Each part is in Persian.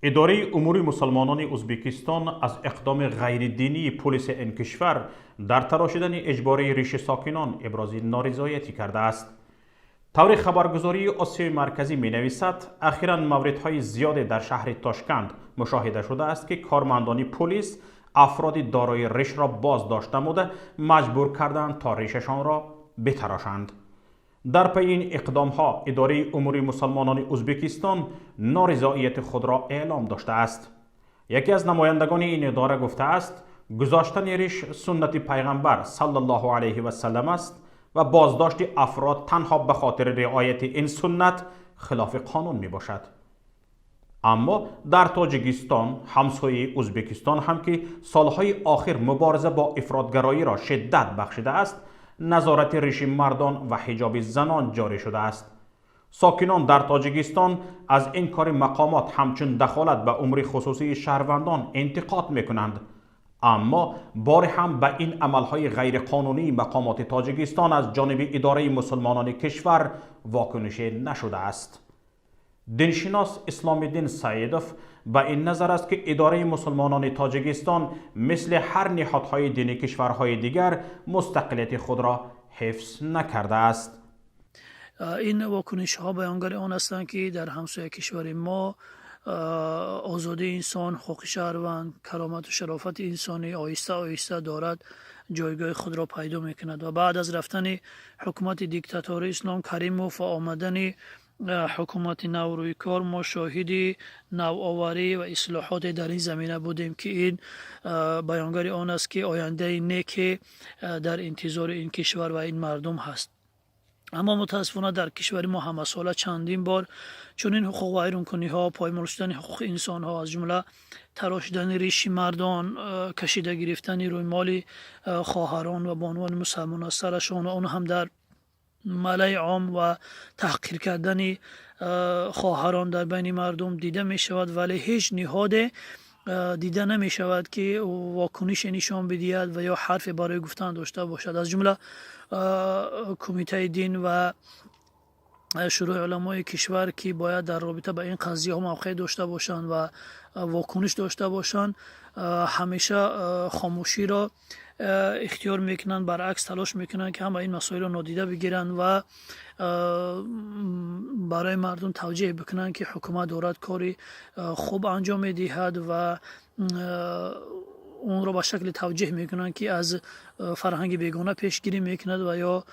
اداره امور مسلمانان ازبکستان از اقدام غیر دینی پلیس این کشور در تراشیدن اجباری ریش ساکنان ابراز نارضایتی کرده است. طور خبرگزاری آسیای مرکزی می نویسد اخیراً موردهای زیادی در شهر تاشکند مشاهده شده است که کارمندان پلیس افراد دارای ریش را بازداشت نموده مجبور کردند تا ریششان را بتراشند. در پی این اقدام ها اداره امور مسلمانان ازبکستان نارضایتی خود را اعلام داشته است. یکی از نمایندگان این اداره گفته است گذاشتن ریش سنت پیغمبر صلی الله علیه و سلم است و بازداشت افراد تنها به خاطر رعایت این سنت خلاف قانون می باشد. اما در تاجیکستان همسایه ازبکستان هم که سالهای آخر مبارزه با افراطگرایی را شدت بخشیده است، نظارت ریش مردان و حجاب زنان جاری شده است. ساکنان در تاجیکستان از این کار مقامات همچون دخالت به امور خصوصی شهروندان انتقاد میکنند، اما بار هم به این عملهای غیرقانونی مقامات تاجیکستان از جانب اداره مسلمانان کشور واکنش نشده است. دینشناس اسلام الدین سعیدوف به این نظر است که اداره مسلمانان تاجیکستان مثل هر نهادهای دینی کشورهای دیگر مستقلیت خود را حفظ نکرده است. این واکنش ها بیانگر آن هستند که در همسایه کشور ما آزادی انسان، حقوق شهروند، کرامت و شرافت انسانی آهسته آهسته دارد جایگاه خود را پیدا میکند و بعد از رفتن حکومت دیکتاتوری اسلام کریموف و آمدن حکومت نو روی کار ما شاهد نوآوری و اصلاحات در این زمینه بودیم که این بیانگر آن است که آینده نیک در انتظار این کشور و این مردم هست. اما متاسفانه در کشور ما همه ساله چندین بار چون این حقوق و ویرانکنی ها، پایمال شدن حقوق انسان ها، از جمله تراشیدن ریش مردان، کشیده گرفتن روی مال خواهران و بانوان مسلمان از سرشان و آن هم در ملای عام و تحقیر کردن خواهران در بین مردم دیده می شود، ولی هیچ نهاد دیده نمی شود که واکنش نشان بدهد و یا حرف برای گفتن داشته باشد. از جمله کمیته دین و شروع علمای کشور که باید در رابطه با این قضیه ها موقع داشته باشند و واکنش داشته باشند همیشه خاموشی را اختیار میکنند، برعکس تلاش میکنند که همه این مسائل را نادیده بگیرند و برای مردم توجیه بکنند که حکومت دارد کاری خوب انجام میدهد و اون را به شکل توجیه میکنند که از فرهنگ بیگانه پیشگیری میکند و یا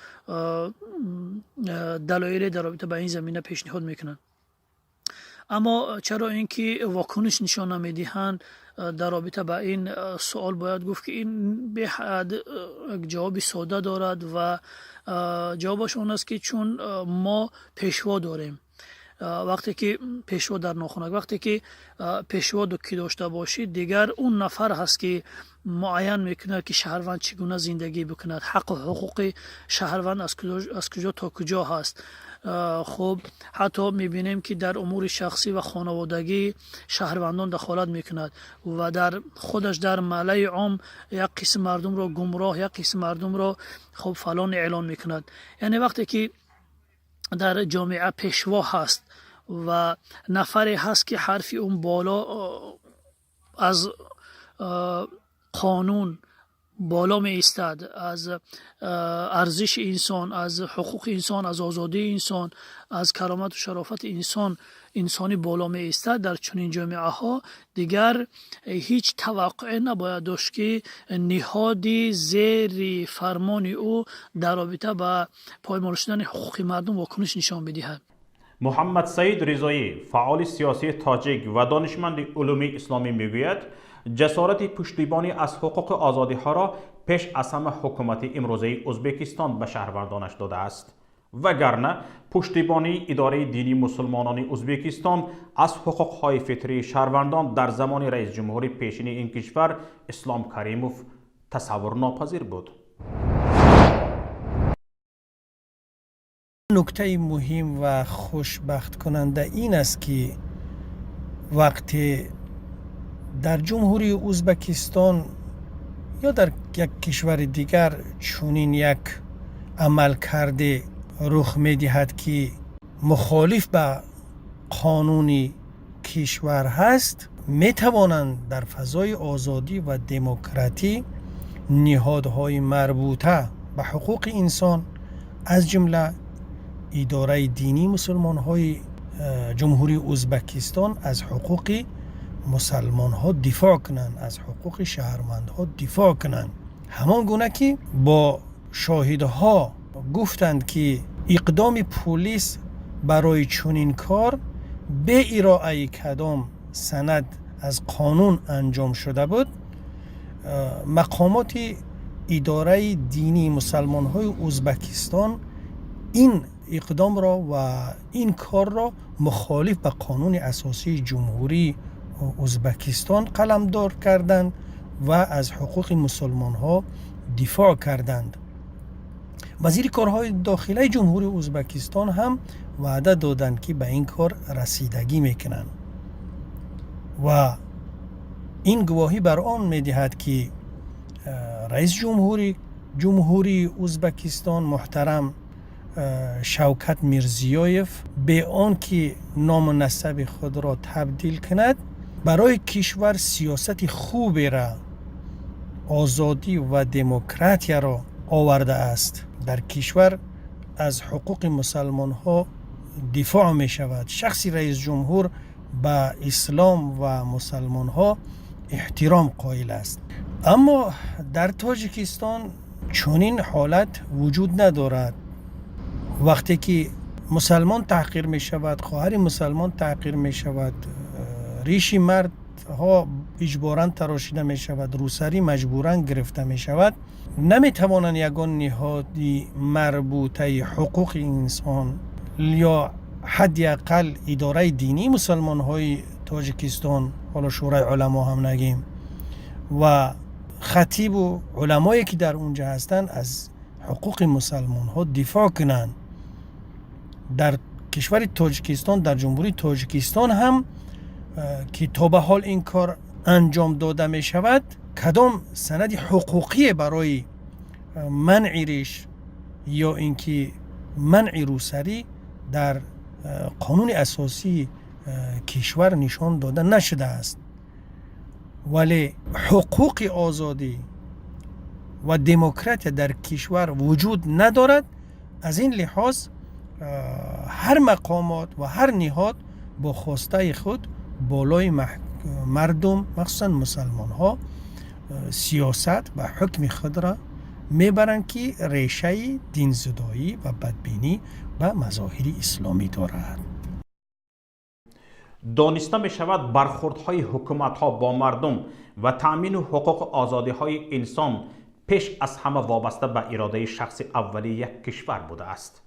دلایل در رابطه با این زمینه پیشنهاد میکنند. اما چرا اینکه واکنش نشان نمیدهند در رابطه با این سوال باید گفت که این به حد جواب ساده دارد و جوابش اون است که چون ما پیشوا داریم. وقتی که پیشوا در ناخونک، وقتی که پیشوا دکی داشته باشید دیگر اون نفر هست که معین میکند که شهروند چگونه زندگی بکند، حق و حقوق شهروند از کجا تا کجا هست. خب حتی میبینیم که در امور شخصی و خانوادگی شهروندان دخالت میکند و در خودش در ملای عام یک قسم مردم را گمراه، یک قسم مردم را خب فلان اعلان میکند. یعنی وقتی که در جامعه پیشوا هست و نفری هست که حرفی اون بالا از قانون بالا می ایستد، از ارزش انسان، از حقوق انسان، از آزادی انسان، از کرامت و شرافت انسانی بالا می ایستد، در چنین جامعه ها دیگر هیچ توقع نباید داشت که نهادی زیر فرمان او در رابطه با پایمال شدن حقوق مردم واکنش نشان بدهد. محمد سعید رضایی فعال سیاسی تاجیک و دانشمند علوم اسلامی میگوید جسارت پشتیبانی از حقوق آزادی ها را پیش از همه حکومت امروزه ازبکستان به شهروندانش داده است، وگرنه پشتیبانی اداره دینی مسلمانان ازبکستان از حقوق های فطری شهروندان در زمان رئیس جمهور پیشین این کشور اسلام کریموف تصور ناپذیر بود. نکته مهم و خوشبخت کننده این است که وقتی در جمهوری ازبکستان یا در یک کشور دیگر چنین یک عمل کرده رخ می دهد که مخالف به قانون کشور هست می توانند در فضای آزادی و دموکراتی نهادهای مربوطه به حقوق انسان از جمله اداره دینی مسلمان های جمهوری ازبکستان از حقوق مسلمان ها دفاع کنند، از حقوق شهروند ها دفاع کنند. همان گونه که با شاهدها گفتند که اقدام پلیس برای چنین کار به ارائه کدام سند از قانون انجام شده بود، مقامات اداره دینی مسلمان های ازبکستان این اقدام را و این کار را مخالف به قانون اساسی جمهوری ازبکستان قلمداد کردند و از حقوق مسلمان ها دفاع کردند. وزیر کارهای داخلی جمهوری ازبکستان هم وعده دادند که به این کار رسیدگی میکنند و این گواهی بر آن میدهد که رئیس جمهوری ازبکستان محترم شوکت میرزیویف به آن که نام و نسب خود را تبدیل کند برای کشور سیاست خوبی را، آزادی و دموکراسی را آورده است. در کشور از حقوق مسلمان ها دفاع می شود. شخص رئیس جمهور به اسلام و مسلمان ها احترام قائل است. اما در تاجیکستان چنین حالت وجود ندارد. وقتی که مسلمان تحقیر می شود، خواهر مسلمان تحقیر می شود، ریشی مرد ها اجباراً تراشیده می شود، روسری مجبوراً گرفته می شود، نمی توانند یگان نهادی مربوطه حقوق انسان یا حداقل اداره دینی مسلمان های تاجیکستان، حالا شورای علما هم نگیم، و خطیب و علمایی که در اونجا هستند از حقوق مسلمان ها دفاع کنند. در کشور تاجیکستان، در جمهوری تاجیکستان هم که تا به حال این کار انجام داده می شود، کدام سند حقوقی برای منع ریش یا اینکه منع روسری در قانون اساسی کشور نشان داده نشده است. ولی حقوق آزادی و دموکراسی در کشور وجود ندارد. از این لحاظ هر مقامات و هر نهاد با خواسته خود بالای مردم مخصوصا مسلمان ها سیاست و حکم خود را میبرند که ریشه دینزدایی و بدبینی و مظاهر اسلامی دارد. دانسته می شود برخوردهای حکومت ها با مردم و تأمین حقوق آزادی های انسان پیش از همه وابسته به اراده شخص اولی یک کشور بوده است.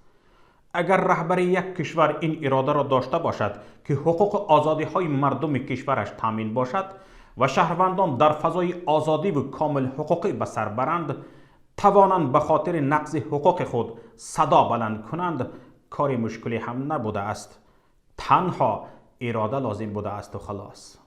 اگر رهبر یک کشور این اراده را داشته باشد که حقوق آزادی های مردم کشورش تامین باشد و شهروندان در فضای آزادی و کامل حقوقی به سر برند، توانند به خاطر نقض حقوق خود صدا بلند کنند، کاری مشکلی هم نبوده است. تنها اراده لازم بوده است و خلاص.